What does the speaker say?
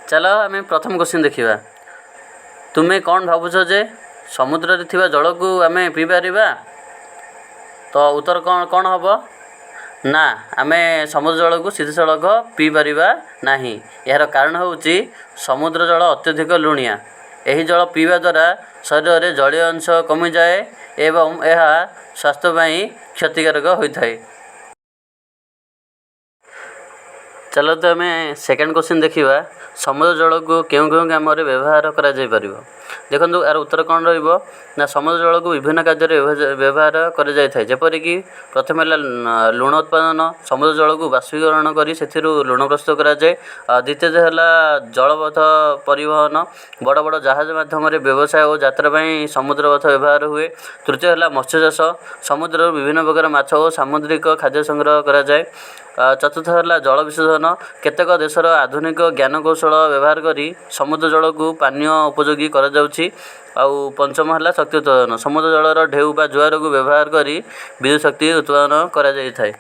चलो आम प्रथम क्वेश्चन देखा तुम्हें कौन भावुच जे समुद्र रे थिबा जल को आम पी पार तो उत्तर कौन कौन हम ना आम समुद्र जल को सीधा सड़क पी पार ना यार कारण हूँ समुद्र जल अत्यधिक लुणिया यही जल पीवा द्वारा शरीर में जलीय अंश कमी जाए एवं यह स्वास्थ्य क्षतिकारक होता है। चलो तो आम सेकेंड क्वेश्चन देखा समुद्र जल को क्यों क्यों काम व्यवहार कर देखो यार उत्तर कौन रहा समुद्र जल को विभिन्न कार्य व्यवहार करपरिक प्रथम है लुण उत्पादन समुद्र जल को बाष्पीकरण कर लुण प्रस्तुत कराए। द्वितीय है जलपथ परिवहन बड़ बड़ जहाज मध्यम व्यवसाय और यात्रा समुद्र पथ व्यवहार हुए। तृतीय है मत्स्य चाष समुद्र विभिन्न प्रकार माछ और सामुद्रिक खाद्य संग्रह कराए। चतुर्थ है जल विशोधन केतेक देशर आधुनिक ज्ञानकौशल व्यवहार करी समुद्र जल को पानीय उपयोगी कर आउ पंचम है शक्ति उत्पादन समुद्र जलर ढेउ बा जुआर को व्यवहार करी विद्युत शक्ति उत्पादन करा जाय थाए।